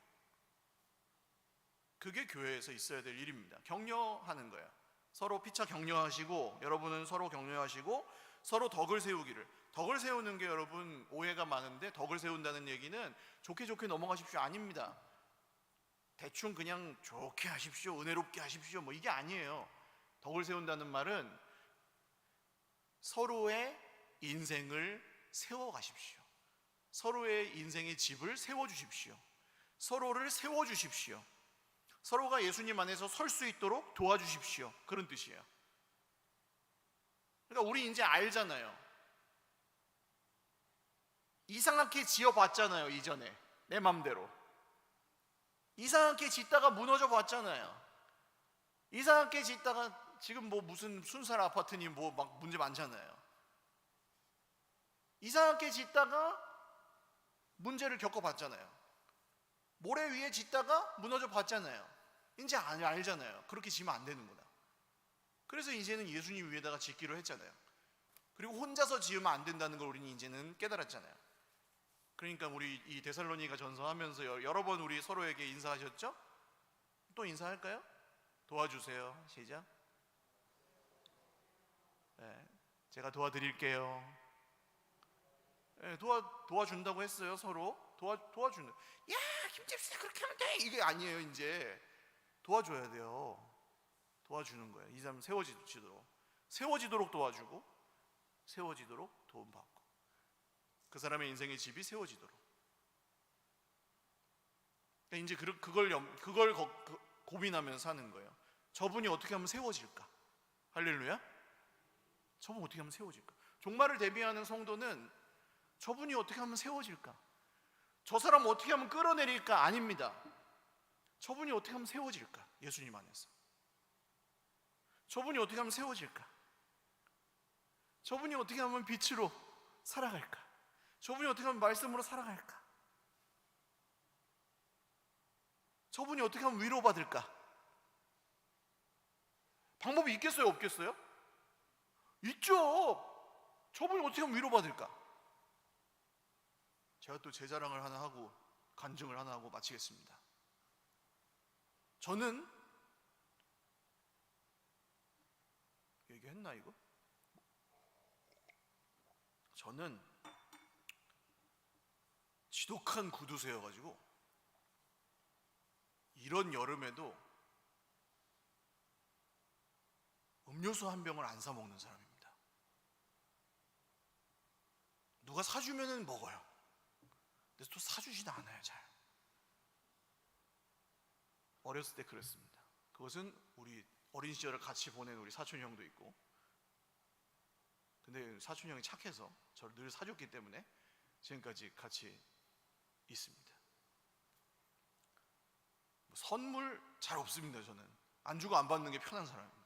그게 교회에서 있어야 될 일입니다. 격려하는 거예요. 서로 피차 격려하시고, 여러분은 서로 격려하시고 서로 덕을 세우기를. 덕을 세우는 게, 여러분 오해가 많은데, 덕을 세운다는 얘기는 좋게 좋게 넘어가십시오 아닙니다. 대충 그냥 좋게 하십시오, 은혜롭게 하십시오, 뭐 이게 아니에요. 덕을 세운다는 말은 서로의 인생을 세워가십시오. 서로의 인생의 집을 세워주십시오. 서로를 세워주십시오. 서로가 예수님 안에서 설 수 있도록 도와주십시오. 그런 뜻이에요. 그러니까 우리 이제 알잖아요. 이상하게 지어봤잖아요. 이전에 내 맘대로 이상하게 짓다가 무너져 봤잖아요. 이상하게 짓다가 지금 뭐 무슨 순살 아파트니 뭐 막 문제 많잖아요. 이상하게 짓다가 문제를 겪어봤잖아요. 모래 위에 짓다가 무너져 봤잖아요. 이제 알잖아요. 그렇게 지면 안 되는구나. 그래서 이제는 예수님 위에다가 짓기로 했잖아요. 그리고 혼자서 지으면 안 된다는 걸 우리는 이제는 깨달았잖아요. 그러니까 우리 이 데살로니가 전서 하면서 여러 번 우리 서로에게 인사하셨죠? 또 인사할까요? 도와주세요. 시작. 네, 제가 도와드릴게요. 네, 도와준다고 했어요. 서로 도와준다. 야, 김집사 그렇게 하면 돼. 이게 아니에요. 이제 도와줘야 돼요. 도와주는 거예요. 이 사람 세워지도록 도와주고, 세워지도록 도움받고, 그 사람의 인생의 집이 세워지도록. 그러니까 이제 그걸 고민하면서 사는 거예요. 저분이 어떻게 하면 세워질까? 할렐루야. 저분 어떻게 하면 세워질까? 종말을 대비하는 성도는 저분이 어떻게 하면 세워질까? 저 사람 어떻게 하면 끌어내릴까? 아닙니다. 저분이 어떻게 하면 세워질까? 예수님 안에서. 저분이 어떻게 하면 세워질까? 저분이 어떻게 하면 빛으로 살아갈까? 저분이 어떻게 하면 말씀으로 살아갈까? 저분이 어떻게 하면 위로받을까? 방법이 있겠어요? 없겠어요? 있죠. 저분이 어떻게 하면 위로받을까? 제가 또 제 자랑을 하나 하고 간증을 하나 하고 마치겠습니다. 저는 얘기했나 이거? 저는 지독한 구두쇠여가지고 이런 여름에도 음료수 한 병을 안 사 먹는 사람입니다. 누가 사주면은 먹어요. 근데 또 사주지도 않아요. 잘. 어렸을 때 그랬습니다. 그것은 우리 어린 시절을 같이 보낸 우리 사촌 형도 있고, 근데 사촌 형이 착해서 저를 늘 사줬기 때문에 지금까지 같이 있습니다. 선물 잘 없습니다. 저는 안 주고 안 받는 게 편한 사람입니다.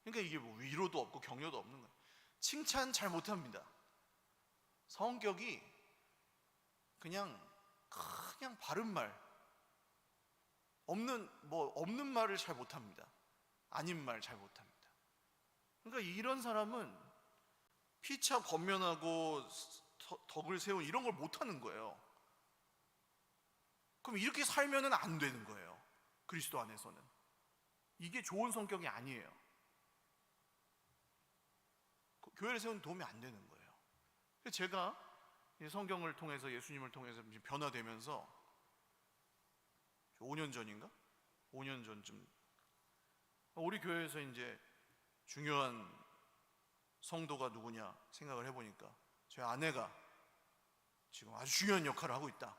그러니까 이게 뭐 위로도 없고 격려도 없는 거예요. 칭찬 잘 못합니다. 성격이 그냥 바른 말, 없는 말을 잘 못합니다. 아닌 말 잘 못합니다. 그러니까 이런 사람은 피차 권면하고 덕을 세운 이런 걸 못하는 거예요. 그럼 이렇게 살면은 안 되는 거예요. 그리스도 안에서는 이게 좋은 성격이 아니에요. 교회를 세우는 도움이 안 되는 거예요. 그래서 제가 성경을 통해서 예수님을 통해서 변화되면서 5년 전인가? 5년 전쯤 우리 교회에서 이제 중요한 성도가 누구냐 생각을 해보니까 제 아내가 지금 아주 중요한 역할을 하고 있다.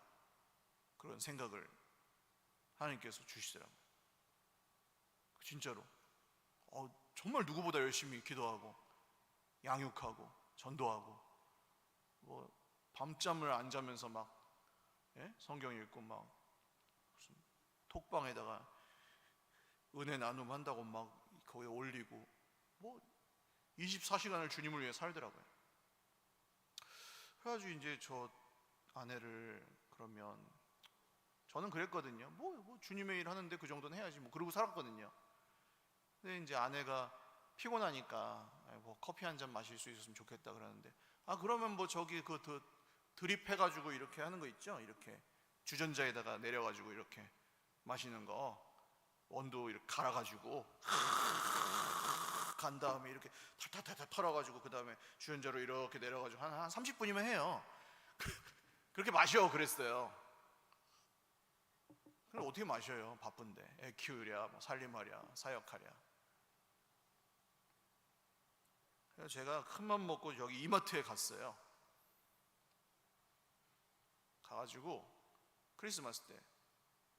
그런 생각을 하나님께서 주시더라고요. 진짜로 정말 누구보다 열심히 기도하고 양육하고 전도하고 뭐 밤잠을 안 자면서 막 성경 읽고 막 무슨 톡방에다가 은혜 나눔한다고 막 거기에 올리고 뭐 24시간을 주님을 위해 살더라고요. 그래가지고 이제 저 아내를 그러면 저는 그랬거든요. 뭐 주님의 일 하는데 그 정도는 해야지 뭐 그러고 살았거든요. 근데 이제 아내가 피곤하니까 뭐 커피 한 잔 마실 수 있었으면 좋겠다 그러는데 그러면 뭐 저기 그 드립해가지고 이렇게 하는 거 있죠? 이렇게 주전자에다가 내려가지고 이렇게 마시는 거 원두 이렇게 갈아가지고 간 다음에 이렇게 탈탈탈탈 털어가지고 그 다음에 주전자로 이렇게 내려가지고 한 30분이면 해요. 그렇게 마셔 그랬어요. 그럼 어떻게 마셔요? 바쁜데 애 키우랴 뭐 살림하랴 사역하랴 그래서 제가 큰맘 먹고 여기 이마트에 갔어요. 가가지고 크리스마스 때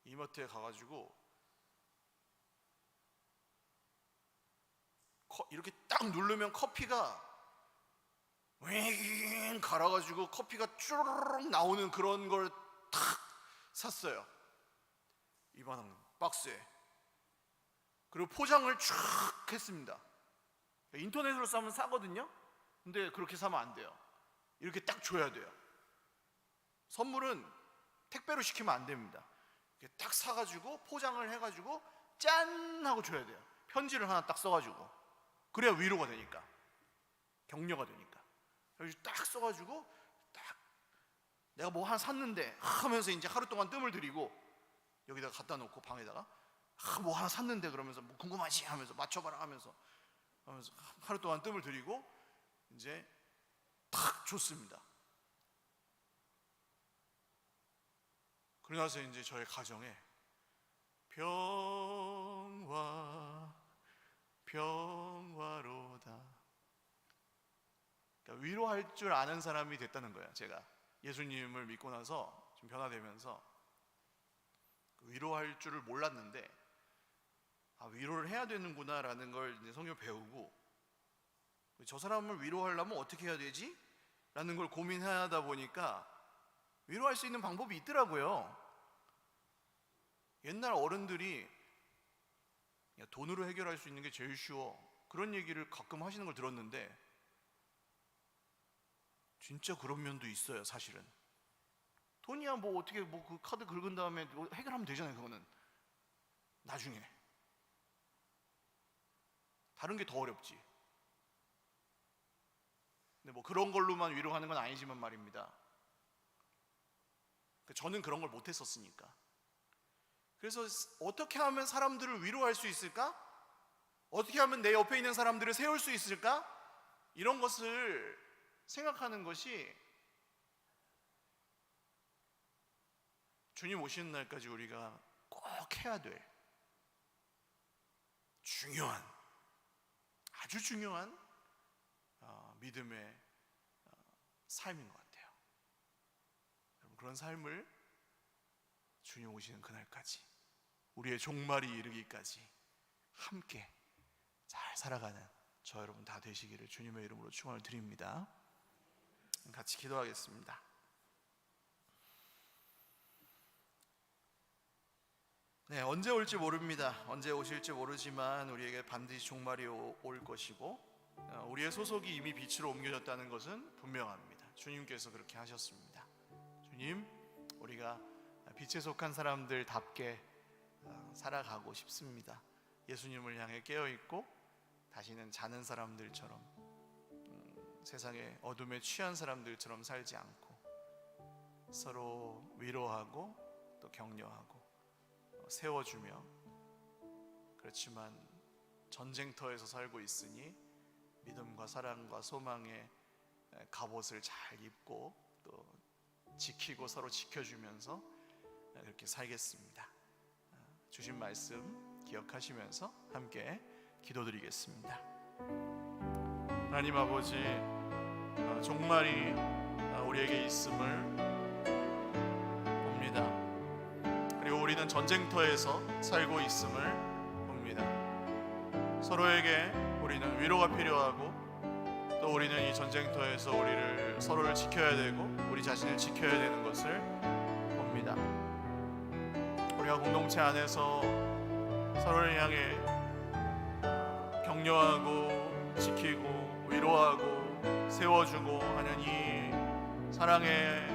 이마트에 가가지고 이렇게 딱 누르면 커피가 윙 갈아가지고 커피가 쭈르륵 나오는 그런 걸 탁 샀어요. 이만한 박스에. 그리고 포장을 쭉 했습니다. 인터넷으로 사면 싸거든요. 근데 그렇게 사면 안 돼요. 이렇게 딱 줘야 돼요. 선물은 택배로 시키면 안 됩니다. 이렇게 딱 사가지고 포장을 해가지고 짠 하고 줘야 돼요. 편지를 하나 딱 써가지고. 그래야 위로가 되니까, 격려가 되니까. 그래서 딱 써가지고 딱 내가 뭐 하나 샀는데 하면서 이제 하루 동안 뜸을 들이고 여기다가 갖다 놓고 방에다가 뭐 하나 샀는데 그러면서 뭐 궁금하지 하면서 맞춰봐라 하면서 하루 동안 뜸을 들이고 이제 탁 줬습니다. 그러고 나서 이제 저의 가정에 평화로다. 그러니까 위로할 줄 아는 사람이 됐다는 거예요. 제가 예수님을 믿고 나서 좀 변화되면서 위로할 줄을 몰랐는데 위로를 해야 되는구나 라는 걸 이제 성경 배우고, 저 사람을 위로하려면 어떻게 해야 되지? 라는 걸 고민하다 보니까 위로할 수 있는 방법이 있더라고요. 옛날 어른들이 돈으로 해결할 수 있는 게 제일 쉬워, 그런 얘기를 가끔 하시는 걸 들었는데 진짜 그런 면도 있어요. 사실은 돈이야 뭐 어떻게 뭐 그 카드 긁은 다음에 해결하면 되잖아요. 그거는 나중에. 다른 게 더 어렵지. 근데 뭐 그런 걸로만 위로하는 건 아니지만 말입니다. 저는 그런 걸 못했었으니까. 그래서 어떻게 하면 사람들을 위로할 수 있을까? 어떻게 하면 내 옆에 있는 사람들을 세울 수 있을까? 이런 것을 생각하는 것이 주님 오시는 날까지 우리가 꼭 해야 될 중요한, 아주 중요한 믿음의 삶인 것 같아요. 여러분, 그런 삶을 주님 오시는 그날까지, 우리의 종말이 이르기까지 함께 잘 살아가는 저 여러분 다 되시기를 주님의 이름으로 축원을 드립니다. 같이 기도하겠습니다. 네, 언제 올지 모릅니다. 언제 오실지 모르지만 우리에게 반드시 종말이 올 것이고 우리의 소속이 이미 빛으로 옮겨졌다는 것은 분명합니다. 주님께서 그렇게 하셨습니다. 주님, 우리가 빛에 속한 사람들답게 살아가고 싶습니다. 예수님을 향해 깨어있고 다시는 자는 사람들처럼, 세상의 어둠에 취한 사람들처럼 살지 않고 서로 위로하고 또 격려하고 세워주며, 그렇지만 전쟁터에서 살고 있으니 믿음과 사랑과 소망의 갑옷을 잘 입고 또 지키고 서로 지켜주면서 그렇게 살겠습니다. 주신 말씀 기억하시면서 함께 기도드리겠습니다. 하나님 아버지, 종말이 우리에게 있음을 봅니다. 그리고 우리는 전쟁터에서 살고 있음을 봅니다. 서로에게 우리는 위로가 필요하고 또 우리는 이 전쟁터에서 서로를 지켜야 되고 우리 자신을 지켜야 되는 것을 봅니다. 우리가 공동체 안에서 서로를 향해 격려하고 지키고 위로하고 세워주고 하는 이 사랑의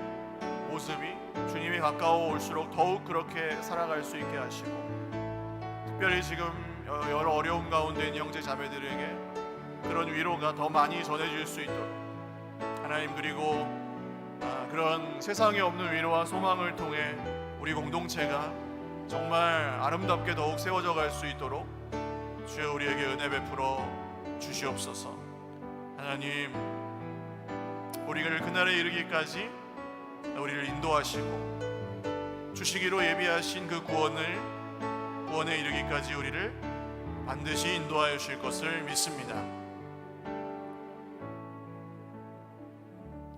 모습이 주님이 가까워 올수록 더욱 그렇게 살아갈 수 있게 하시고, 특별히 지금 여러 어려움 가운데 있는 형제 자매들에게 그런 위로가 더 많이 전해질 수 있도록 하나님, 그리고 그런 세상에 없는 위로와 소망을 통해 우리 공동체가 정말 아름답게 더욱 세워져 갈 수 있도록 주여 우리에게 은혜 베풀어 주시옵소서. 하나님, 우리를 그날에 이르기까지 우리를 인도하시고 주시기로 예비하신 그 구원에 이르기까지 우리를 반드시 인도하여 주실 것을 믿습니다.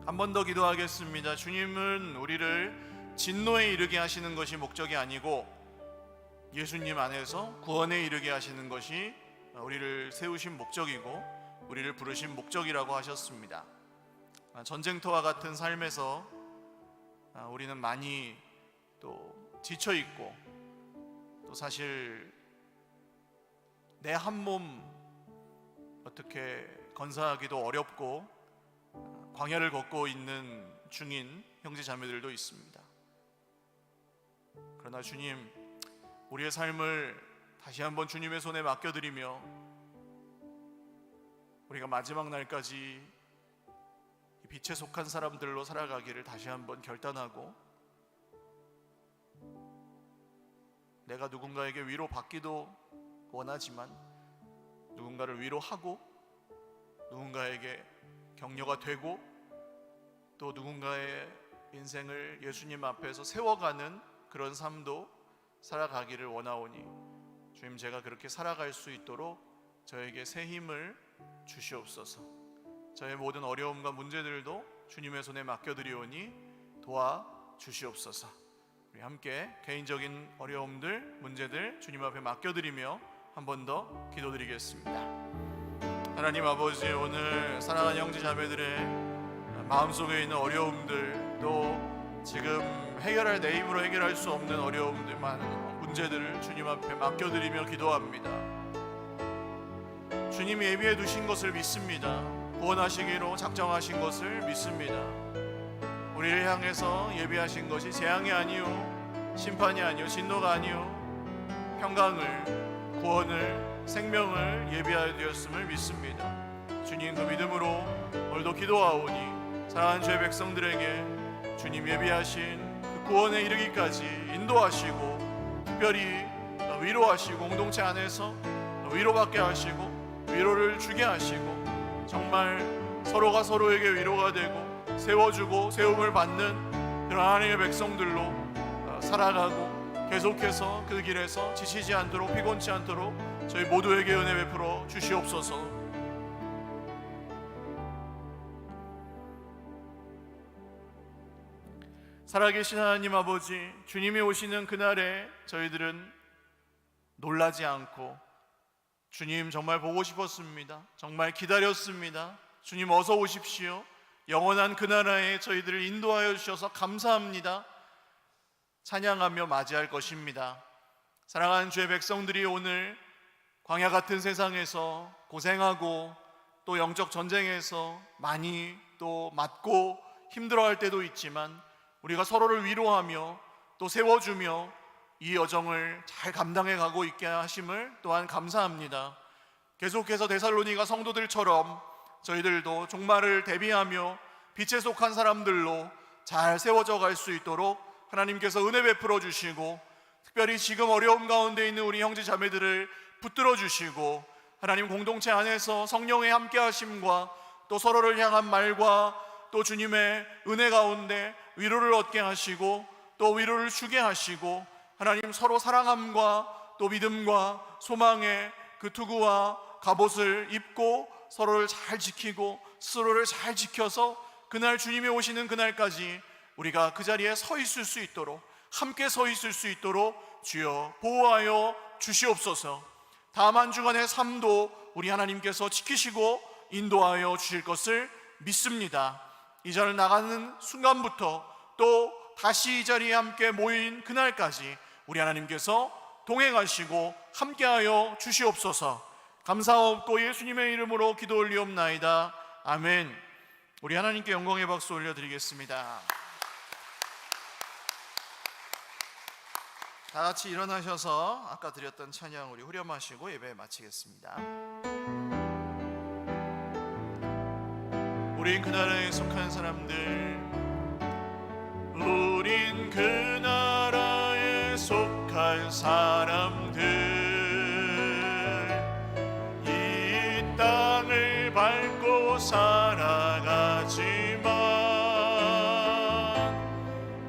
한 번 더 기도하겠습니다. 주님은 우리를 진노에 이르게 하시는 것이 목적이 아니고 예수님 안에서 구원에 이르게 하시는 것이 우리를 세우신 목적이고 우리를 부르신 목적이라고 하셨습니다. 전쟁터와 같은 삶에서 우리는 많이 또 지쳐 있고 또 사실 내 한 몸 어떻게 건사하기도 어렵고 광야를 걷고 있는 중인 형제 자매들도 있습니다. 그러나 주님, 우리의 삶을 다시 한번 주님의 손에 맡겨드리며 우리가 마지막 날까지 빛에 속한 사람들로 살아가기를 다시 한번 결단하고, 내가 누군가에게 위로받기도 원하지만 누군가를 위로하고 누군가에게 격려가 되고 또 누군가의 인생을 예수님 앞에서 세워가는 그런 삶도 살아가기를 원하오니 주님, 제가 그렇게 살아갈 수 있도록 저에게 새 힘을 주시옵소서. 저의 모든 어려움과 문제들도 주님의 손에 맡겨드리오니 도와주시옵소서. 우리 함께 개인적인 어려움들, 문제들 주님 앞에 맡겨드리며 한 번 더 기도드리겠습니다. 하나님 아버지, 오늘 사랑하는 형제 자매들의 마음속에 있는 어려움들, 또 지금 해결할 내 힘으로 해결할 수 없는 어려움들, 많은 문제들을 주님 앞에 맡겨드리며 기도합니다. 주님이 예비해 두신 것을 믿습니다. 구원하시기로 작정하신 것을 믿습니다. 우리를 향해서 예비하신 것이 재앙이 아니요 심판이 아니요 진노가 아니요 평강을, 구원을, 생명을 예비하여 되었음을 믿습니다. 주님, 그 믿음으로 오늘도 기도하오니 사랑하는 주의 백성들에게 주님 예비하신 그 구원에 이르기까지 인도하시고 특별히 위로하시고 공동체 안에서 위로받게 하시고 위로를 주게 하시고 정말 서로가 서로에게 위로가 되고 세워주고 세움을 받는 그런 하나님의 백성들로 살아가고 계속해서 그 길에서 지치지 않도록 피곤치 않도록 저희 모두에게 은혜 베풀어 주시옵소서. 살아계신 하나님 아버지, 주님이 오시는 그날에 저희들은 놀라지 않고 주님 정말 보고 싶었습니다. 정말 기다렸습니다. 주님 어서 오십시오. 영원한 그 나라에 저희들을 인도하여 주셔서 감사합니다. 찬양하며 맞이할 것입니다. 사랑하는 주의 백성들이 오늘 광야 같은 세상에서 고생하고 또 영적 전쟁에서 많이 또 맞고 힘들어할 때도 있지만 우리가 서로를 위로하며 또 세워주며 이 여정을 잘 감당해 가고 있게 하심을 또한 감사합니다. 계속해서 데살로니가 성도들처럼 저희들도 종말을 대비하며 빛에 속한 사람들로 잘 세워져 갈 수 있도록 하나님께서 은혜 베풀어 주시고 특별히 지금 어려움 가운데 있는 우리 형제 자매들을 붙들어 주시고 하나님 공동체 안에서 성령의 함께 하심과 또 서로를 향한 말과 또 주님의 은혜 가운데 위로를 얻게 하시고 또 위로를 주게 하시고 하나님 서로 사랑함과 또 믿음과 소망의 그 투구와 갑옷을 입고 서로를 잘 지키고 스스로를 잘 지켜서 그날 주님이 오시는 그날까지 우리가 그 자리에 서 있을 수 있도록 함께 서 있을 수 있도록 주여 보호하여 주시옵소서. 다음 한 주간의 삶도 우리 하나님께서 지키시고 인도하여 주실 것을 믿습니다. 이 자리를 나가는 순간부터 또 다시 이 자리에 함께 모인 그날까지 우리 하나님께서 동행하시고 함께하여 주시옵소서. 감사하옵고 예수님의 이름으로 기도 올리옵나이다. 아멘. 우리 하나님께 영광의 박수 올려드리겠습니다. 다 같이 일어나셔서 아까 드렸던 찬양 우리 후렴하시고 예배 마치겠습니다. 우린 그 나라에 속한 사람들, 우린 그 나라에 속한 사람들, 이 땅을 밟고 살아가지만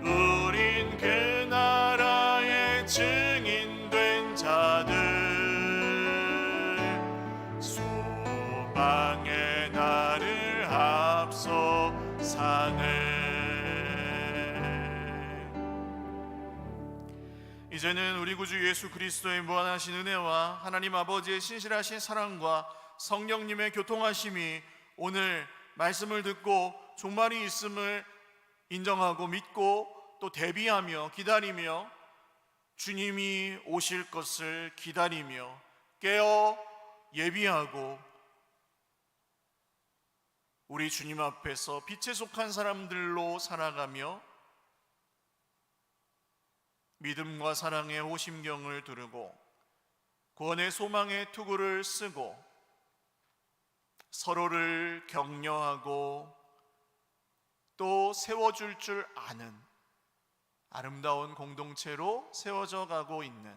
우린 그 나라의 증인된 자들, 소망의 나를 앞서 이제는 우리 구주 예수 그리스도의 무한하신 은혜와 하나님 아버지의 신실하신 사랑과 성령님의 교통하심이 오늘 말씀을 듣고 종말이 있음을 인정하고 믿고 또 대비하며 기다리며 주님이 오실 것을 기다리며 깨어 예비하고 우리 주님 앞에서 빛에 속한 사람들로 살아가며 믿음과 사랑의 호심경을 두르고 구원의 소망의 투구를 쓰고 서로를 격려하고 또 세워줄 줄 아는 아름다운 공동체로 세워져 가고 있는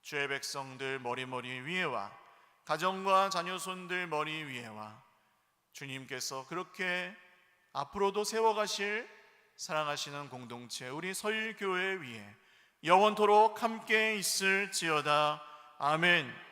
주의 백성들 머리 위에와 가정과 자녀손들 머리 위에와 주님께서 그렇게 앞으로도 세워가실 사랑하시는 공동체 우리 서일교회 위에 영원토록 함께 있을지어다. 아멘.